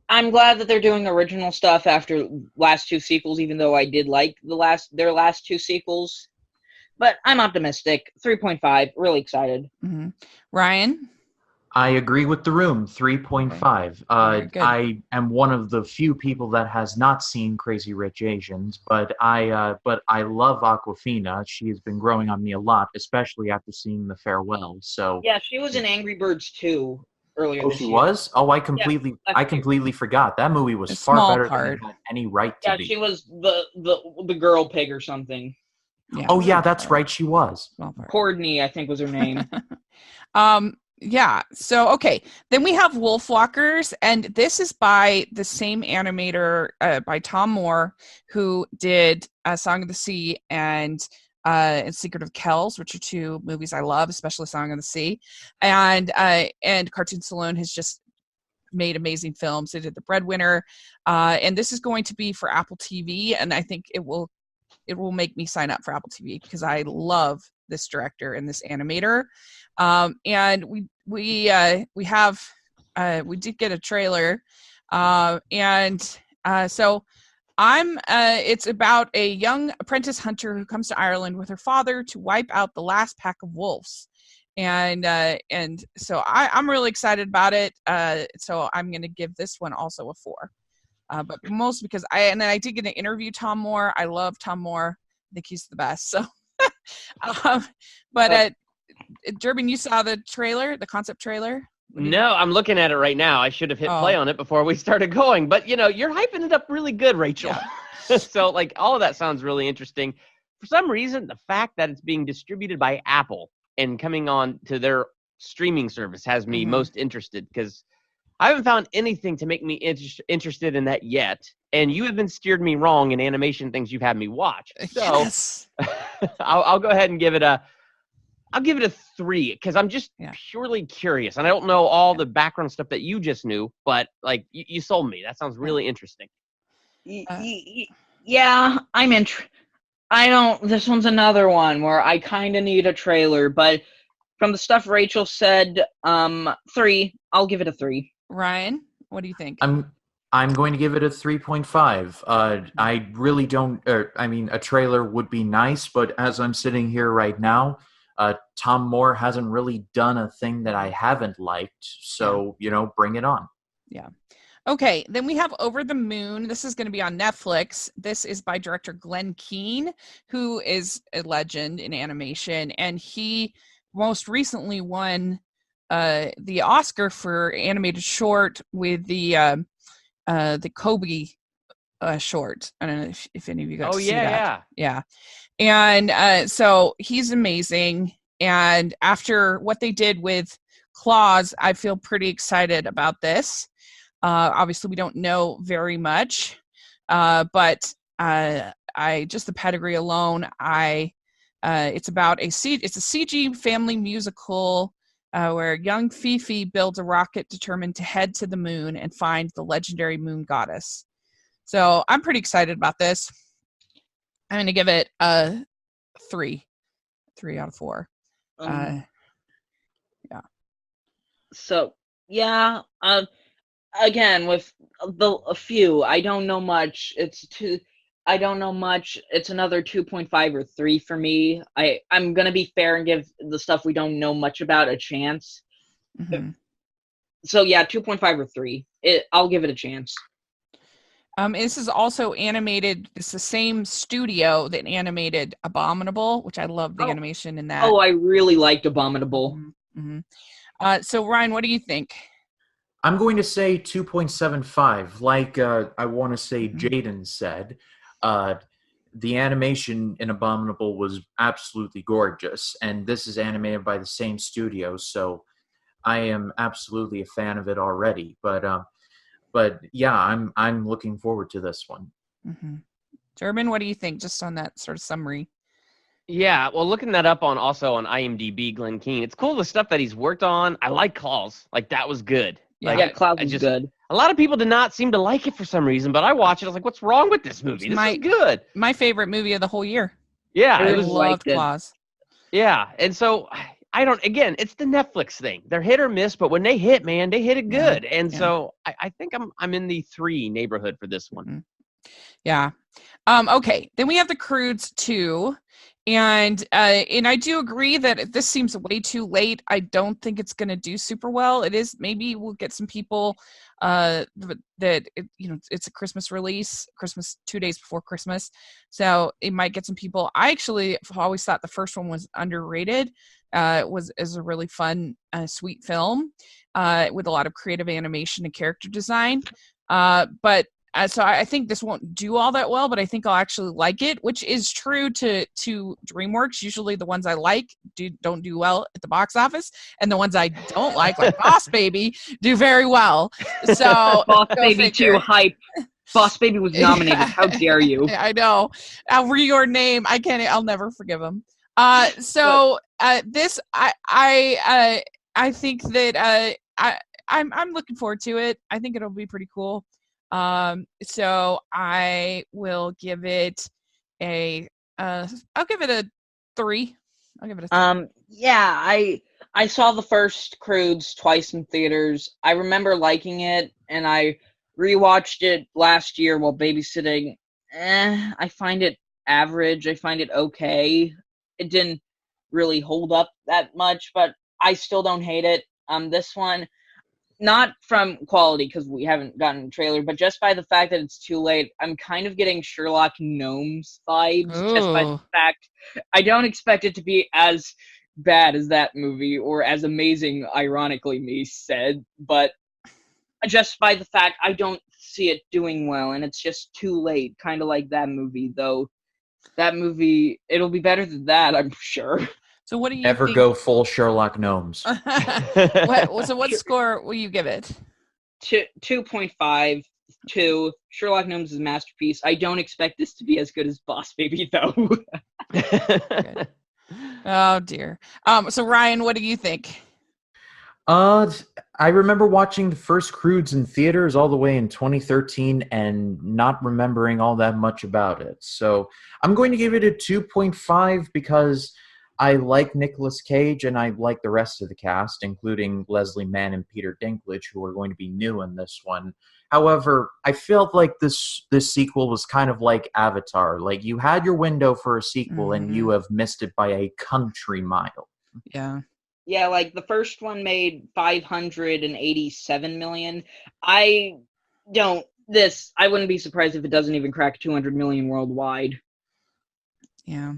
I'm glad that they're doing original stuff after last 2 sequels, even though I did like their last 2 sequels. but I'm optimistic. 3.5. Really excited. Mm-hmm. Ryan? I agree with the room. 3.5. Very good. I am one of the few people that has not seen Crazy Rich Asians, but I love Aquafina. She has been growing on me a lot, especially after seeing The Farewell. So Yeah, she was in Angry Birds 2 earlier oh, this she year. was? Oh, I completely forgot. That movie was A far small better part. than it had any right to Yeah, be. she was the girl pig or something. Yeah, Oh yeah, small that's part. right. She was. Small part. Courtney, I think was her name. Yeah. So, okay. Then we have Wolfwalkers, and this is by the same animator, by Tom Moore, who did Song of the Sea and Secret of Kells, which are two movies I love, especially Song of the Sea. And Cartoon Saloon has just made amazing films. They did The Breadwinner, and this is going to be for Apple TV, and I think it will make me sign up for Apple TV because I love this director and this animator. And we did get a trailer, so it's about a young apprentice hunter who comes to Ireland with her father to wipe out the last pack of wolves. And so I'm really excited about it. So I'm going to give this one also a 4. But mostly because I did get to interview Tom Moore. I love Tom Moore. I think he's the best. So, Durbin, you saw the trailer, the concept trailer? No, I'm looking at it right now. I should have hit play on it before we started going. But, you're hyping it up really good, Rachel. Yeah. So, all of that sounds really interesting. For some reason, the fact that it's being distributed by Apple and coming on to their streaming service has me most interested, because I haven't found anything to make me interested in that yet. And you have been steered me wrong in animation things you've had me watch. So yes. I'll go ahead and give it a 3, because I'm just purely curious. And I don't know all the background stuff that you just knew, but you sold me. That sounds really interesting. Yeah, I'm interested. This one's another one where I kind of need a trailer, but from the stuff Rachel said, 3, I'll give it a 3. Ryan, what do you think? I'm going to give it a 3.5. I really don't. A trailer would be nice, but as I'm sitting here right now, Tom Moore hasn't really done a thing that I haven't liked. So bring it on. Yeah. Okay, then we have Over the Moon. This is going to be on Netflix. This is by director Glenn Keane, who is a legend in animation, and he most recently won the Oscar for animated short with the Kobe short. I don't know if any of you got to see that. Yeah. And so he's amazing. And after what they did with Claws, I feel pretty excited about this. Obviously, we don't know very much, but I just the pedigree alone. It's about it's a CG family musical where young Fifi builds a rocket determined to head to the moon and find the legendary moon goddess. So I'm pretty excited about this. I'm going to give it a 3 out of 4. Yeah. So yeah. Again, with a few, I don't know much. I don't know much. It's another 2.5 or 3 for me. I'm gonna be fair and give the stuff we don't know much about a chance. Mm-hmm. So yeah, 2.5 or 3. I'll give it a chance. This is also animated. It's the same studio that animated Abominable, which I love the animation in that. Oh, I really liked Abominable. Mm-hmm. So Ryan, what do you think? I'm going to say 2.75. Like I want to say Jaden said, the animation in Abominable was absolutely gorgeous, and this is animated by the same studio, so I am absolutely a fan of it already. But yeah, I'm looking forward to this one. Mm-hmm. Durbin, what do you think? Just on that sort of summary. Yeah, well, looking that up on IMDb, Glenn Keane, it's cool the stuff that he's worked on. I like Claws, that was good. Yeah, Claws was good. A lot of people did not seem to like it for some reason, but I watched it. I was like, "What's wrong with this movie? This is good." My favorite movie of the whole year. Yeah, I loved Claws. Yeah, and so I don't. Again, it's the Netflix thing. They're hit or miss, but when they hit, man, they hit it good. Yeah. And so I think I'm in the 3 neighborhood for this one. Mm-hmm. Yeah. Okay. Then we have The Croods 2, And I do agree that this seems way too late. I don't think it's going to do super well. It is, maybe we'll get some people it's a Christmas release, Christmas 2 days before Christmas, so it might get some people. I actually have always thought the first one was underrated. Is a really fun, sweet film with a lot of creative animation and character design. But so I think this won't do all that well, but I think I'll actually like it, which is true to DreamWorks. Usually the ones I like don't do well at the box office, and the ones I don't like Boss Baby, do very well. So Boss Baby 2 hype. Boss Baby was nominated. How dare you? I know. I'll read your name. I'll never forgive him. This I think that I'm looking forward to it. I think it'll be pretty cool. So I will give it I'll give it a 3. I'll give it a 3. Yeah, I saw the first Croods twice in theaters. I remember liking it, and I rewatched it last year while babysitting. I find it average. I find it okay. It didn't really hold up that much, but I still don't hate it. This one, not from quality, because we haven't gotten a trailer, but just by the fact that it's too late, I'm kind of getting Sherlock Gnomes vibes. Ooh. Just by the fact I don't expect it to be as bad as that movie, or as amazing, ironically me said, but just by the fact I don't see it doing well, and it's just too late, kind of like that movie, though. That movie, it'll be better than that, I'm sure. So what do you Never think? go full Sherlock Gnomes. So what score will you give it? 2.5 to Sherlock Gnomes' masterpiece. I don't expect this to be as good as Boss Baby, though. Oh dear. So Ryan, what do you think? I remember watching the first Croods in theaters all the way in 2013 and not remembering all that much about it. So I'm going to give it a 2.5 because I like Nicolas Cage and I like the rest of the cast, including Leslie Mann and Peter Dinklage, who are going to be new in this one. However, I felt like this sequel was kind of like Avatar. Like, you had your window for a sequel and you have missed it by a country mile. Yeah. Yeah, like the first one made $587 million. I wouldn't be surprised if it doesn't even crack 200 million worldwide. Yeah.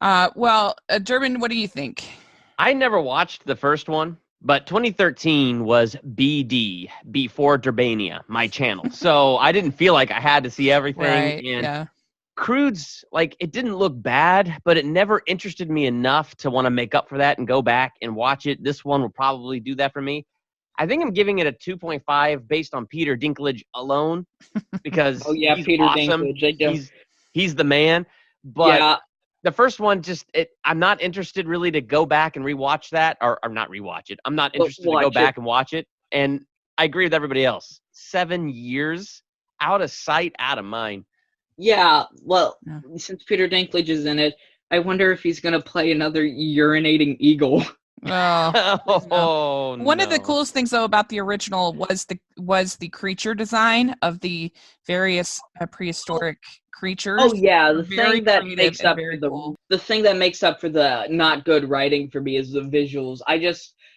Durbin, what do you think? I never watched the first one, but 2013 was BD, Before Durbania, my channel. So I didn't feel like I had to see everything. Right. And Yeah. Croods, like, it didn't look bad, but it never interested me enough to want to make up for that and go back and watch it. This one will probably do that for me. I think I'm giving it a 2.5 based on Peter Dinklage alone, because he's Peter awesome. Dinklage. He's the man. But yeah. The first one, I'm not interested really to go back and rewatch that, or not rewatch it. I'm not interested to go back and watch it. And I agree with everybody else. 7 years, out of sight, out of mind. Yeah, well, since Peter Dinklage is in it, I wonder if he's going to play another urinating eagle. Oh, One of the coolest things, though, about the original was the creature design of the various prehistoric creatures. Oh yeah, the thing that makes up for the thing that makes up for the not good writing for me is the visuals.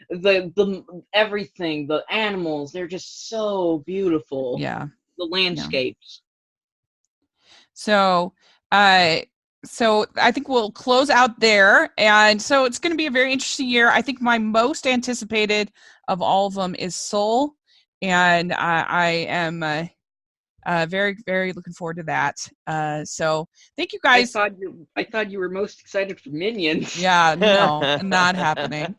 The everything, the animals, they're just so beautiful. Yeah, the landscapes. So I think we'll close out there. And so it's going to be a very interesting year. I think my most anticipated of all of them is Soul. And I am very, very looking forward to that. So thank you guys. I thought you were most excited for Minions. Yeah, no, not happening.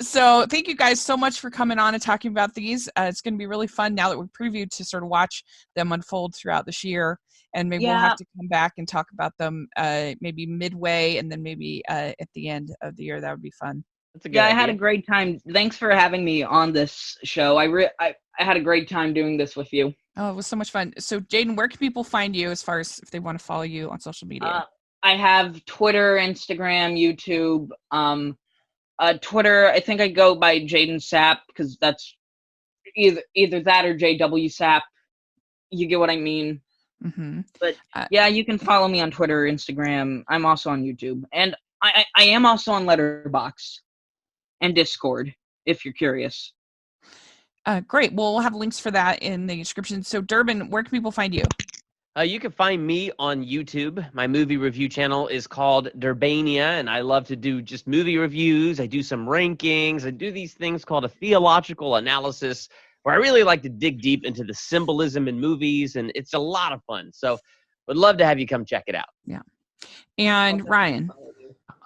So thank you guys so much for coming on and talking about these. It's going to be really fun now that we've previewed to sort of watch them unfold throughout this year. And maybe we'll have to come back and talk about them maybe midway and then maybe at the end of the year. That would be fun. That's a good idea. I had a great time. Thanks for having me on this show. I had a great time doing this with you. Oh, it was so much fun. So, Jaden, where can people find you as far as if they want to follow you on social media? I have Twitter, Instagram, YouTube. Twitter, I think I go by Jaden Sapp because that's either that or JW Sapp. You get what I mean? Mm-hmm. But yeah, you can follow me on Twitter, Instagram. I'm also on YouTube, and I am also on Letterboxd and Discord if you're curious. Great. Well, we'll have links for that in the description. So, Durbin, where can people find you? You can find me on YouTube. My movie review channel is called Durbania, and I love to do just movie reviews. I do some rankings. I do these things called a theological analysis, where I really like to dig deep into the symbolism in movies, and it's a lot of fun. So would love to have you come check it out. Yeah. And Ryan.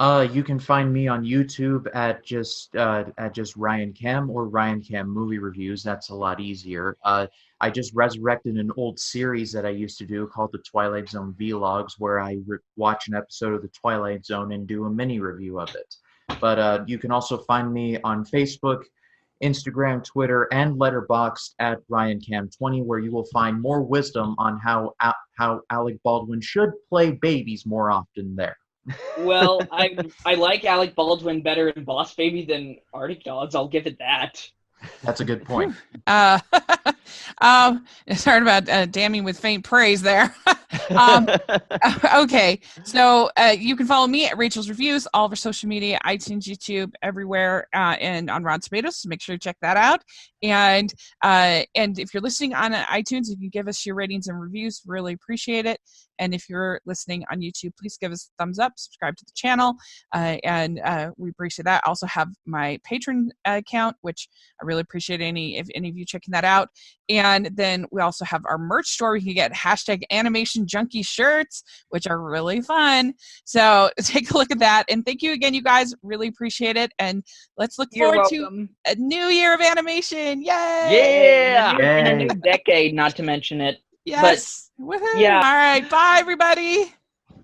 You can find me on YouTube at just Ryan Cam or Ryan Cam Movie Reviews. That's a lot easier. I just resurrected an old series that I used to do called the Twilight Zone Vlogs, where I watch an episode of the Twilight Zone and do a mini review of it. But you can also find me on Facebook, Instagram, Twitter, and Letterboxd at RyanCam20, where you will find more wisdom on how Alec Baldwin should play babies more often there. Well, I like Alec Baldwin better in Boss Baby than Arctic Dogs. I'll give it that. That's a good point. Sorry about damning with faint praise there. Okay, so you can follow me at Rachel's Reviews, all of our social media, iTunes, YouTube, everywhere, and on Rotten Tomatoes. So make sure to check that out. And if you're listening on iTunes, you can give us your ratings and reviews. Really appreciate it. And if you're listening on YouTube, please give us a thumbs up, subscribe to the channel, and we appreciate that. I also have my Patreon account, which I really appreciate if any of you checking that out. And then we also have our merch store. You can get #AnimationJunkie shirts, which are really fun. So take a look at that. And thank you again, you guys. Really appreciate it. And let's look forward to a new year of animation. Yay! Yeah! And a new decade, not to mention it. Yes. Woohoo. Yeah. All right. Bye, everybody.